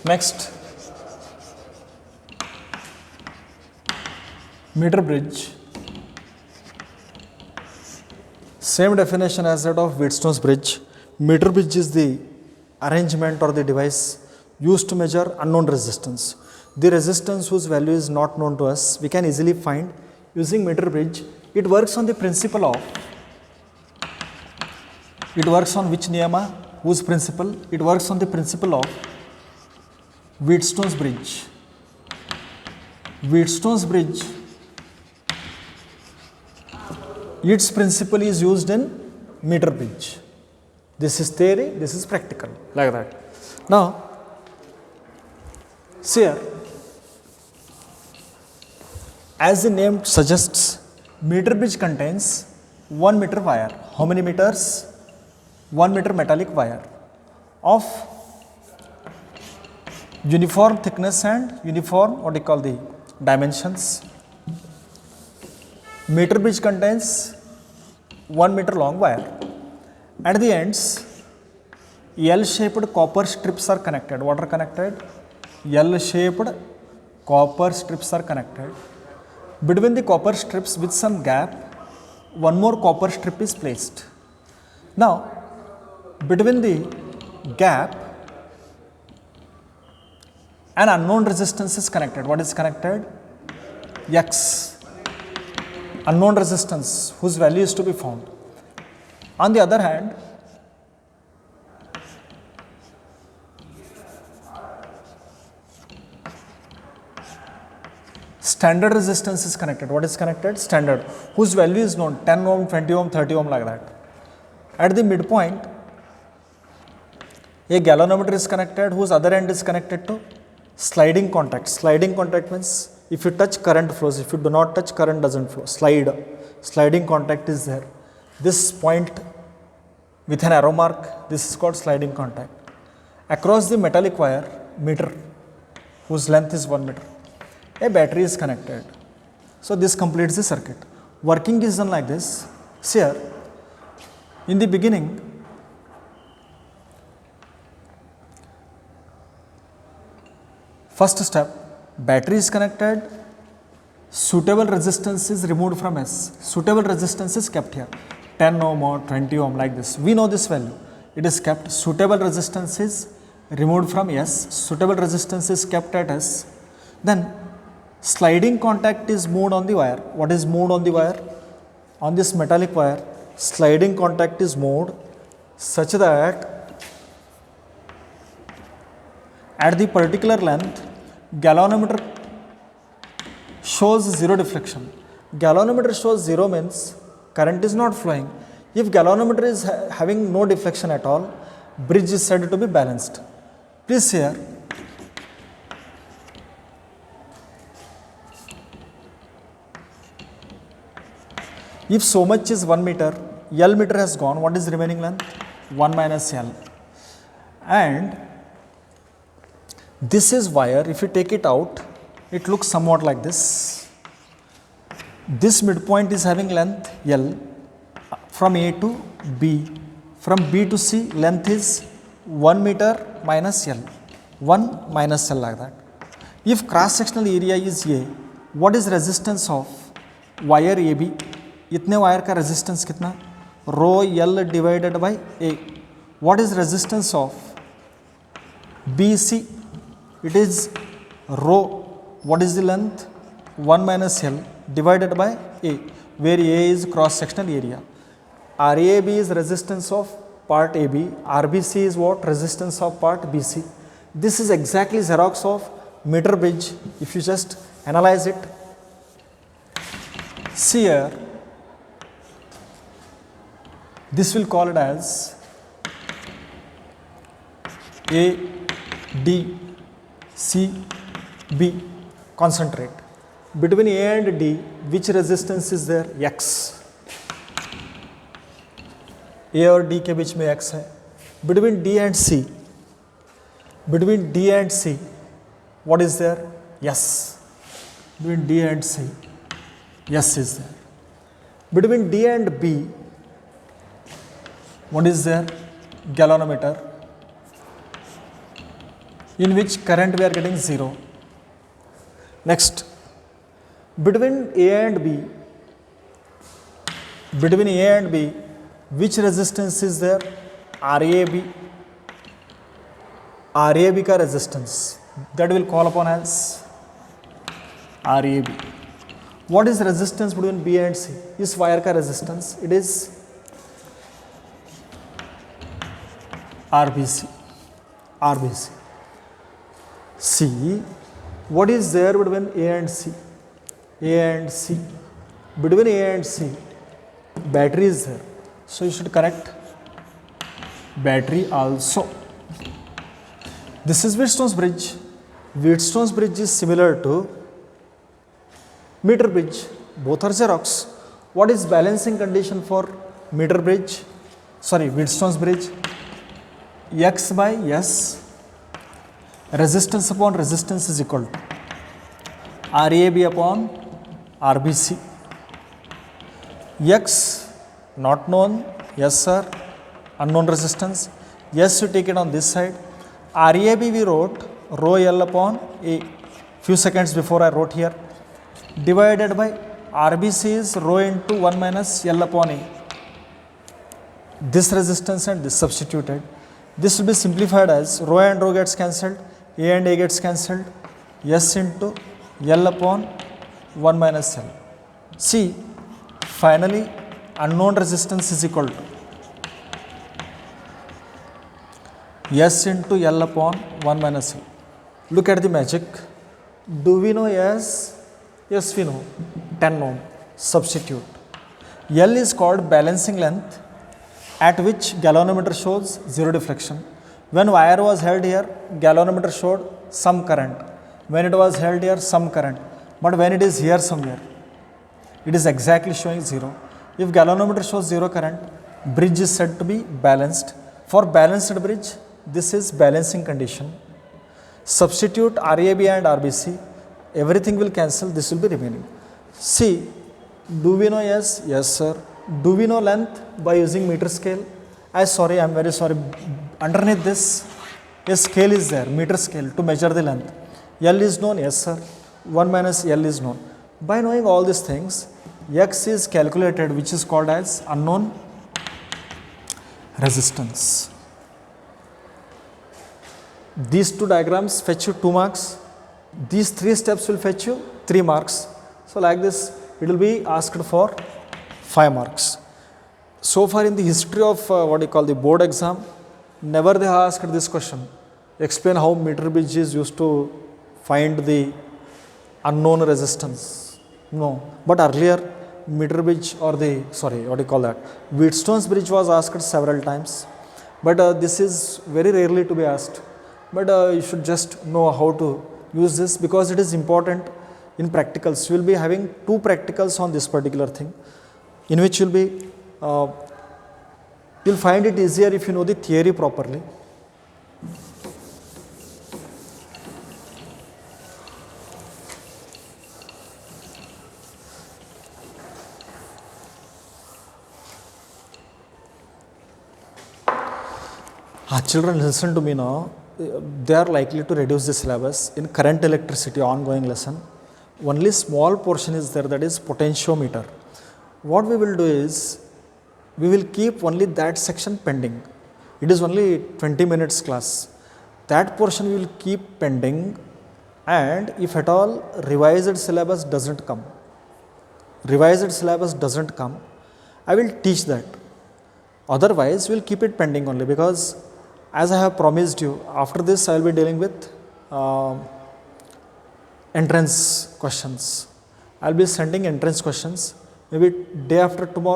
Next, meter bridge. Same definition as that of Wheatstone's bridge. Meter bridge is the arrangement or the device used to measure unknown resistance. The resistance whose value is not known to us, we can easily find using meter bridge. It works on the principle of, it works on which niyama, whose principle? It works on the principle of Wheatstone's bridge. Wheatstone's bridge, its principle is used in meter bridge. This is theory, this is practical, like that. Now, see here, as the name suggests, meter bridge contains 1 meter wire. How many meters? 1 meter metallic wire of uniform thickness and uniform, what we call the dimensions. Meter bridge contains 1 meter long wire. At the ends, L-shaped copper strips are connected. What are connected? L-shaped copper strips are connected. Between the copper strips, with some gap, one more copper strip is placed. Now, between the gap, an unknown resistance is connected. What is connected? X. Unknown resistance whose value is to be found. On the other hand, standard resistance is connected. What is connected? Standard, whose value is known, 10 ohm, 20 ohm, 30 ohm, like that. At the midpoint, a galvanometer is connected whose other end is connected to sliding contact. Sliding contact means if you touch, current flows. If you do not touch, current doesn't flow. Sliding contact is there. This point with an arrow mark, this is called sliding contact. Across the metallic wire, meter, whose length is 1 meter, a battery is connected. So this completes the circuit. Working is done like this. See here, in the beginning, first step, battery is connected, suitable resistance is removed from S. Suitable resistance is kept here, 10 ohm or 20 ohm, like this. We know this value. It is kept. Suitable resistance is removed from S. Suitable resistance is kept at S. Then sliding contact is moved on the wire. What is moved on the wire? On this metallic wire, sliding contact is moved such that at the particular length, galvanometer shows 0 deflection. Galvanometer shows 0 means current is not flowing. If galvanometer is having no deflection at all, bridge is said to be balanced. Please see here. If so much is 1 meter, L meter has gone, what is remaining length? 1 minus L. And this is wire. If you take it out, it looks somewhat like this. This midpoint is having length L from A to B. From B to C, length is 1 meter minus L. 1 minus L, like that. If cross-sectional area is A, what is resistance of wire AB? इतने wire का resistance कितना? रो L divided by A. What is resistance of BC? It is rho. What is the length? 1 minus L divided by A, where A is cross-sectional area. RAB is resistance of part AB. RBC is what? Resistance of part BC. This is exactly Xerox of meter bridge. If you just analyze it, see here, this will call it as A, D, C, B, concentrate. Between A and D, which resistance is there? X. A और D के बीच में X है. Between D and C, what is there? Yes. Between D and C, yes is there. Between D and B, what is there? Galvanometer. in which current we are getting 0. Next, between A and B, which resistance is there? RAB. RAB का resistance, that will call upon as RAB. What is resistance between B and C? इस wire का resistance, it is RBC. C, what is there between A and C? Between A and C, battery is there. So you should correct battery also. This is Wheatstone's bridge. Wheatstone's bridge is similar to meter bridge. Both are Xerox. What is balancing condition for Wheatstone's bridge? X by S, resistance upon resistance is equal to RAB upon RBC. X not known, yes sir, unknown resistance. Yes, you take it on this side. RAB we wrote rho L upon A. Few seconds before I wrote here. Divided by RBC is rho into 1 minus L upon A. This resistance and this substituted. This will be simplified as rho and rho gets cancelled, A and A gets cancelled, S into L upon 1 minus L. See, finally unknown resistance is equal to S into L upon 1 minus L. Look at the magic. Do we know S? Yes, we know. 10 ohm. Substitute. L is called balancing length, at which galvanometer shows 0 deflection. When wire was held here, galvanometer showed some current. When it was held here, some current. But when it is here somewhere, it is exactly showing 0. If galvanometer shows 0 current, bridge is said to be balanced. For balanced bridge, this is balancing condition. Substitute RAB and RBC, everything will cancel, this will be remaining. See, do we know S? Yes sir. Do we know length by using meter scale? I am very sorry. Underneath this, a scale is there, meter scale to measure the length. L is known, yes sir. 1 minus L is known. By knowing all these things, X is calculated, which is called as unknown resistance. These two diagrams fetch you 2 marks. These 3 steps will fetch you 3 marks. So like this, it will be asked for 5 marks. So far in the history of the board exam, never they asked this question. Explain how meter bridge is used to find the unknown resistance. No, but earlier meter bridge or Wheatstone's bridge was asked several times. But this is very rarely to be asked. But you should just know how to use this, because it is important in practicals. You will be having 2 practicals on this particular thing, in which you will find it easier if you know the theory properly. Children, listen to me now. They are likely to reduce the syllabus in current electricity ongoing lesson. Only small portion is there, that is potentiometer. What we will do is, we will keep only that section pending. It is only 20 minutes class. That portion we will keep pending, and if at all revised syllabus doesn't come, I will teach that. Otherwise, we will keep it pending only, because as I have promised you, after this I will be dealing with entrance questions. I will be sending entrance questions maybe day after tomorrow.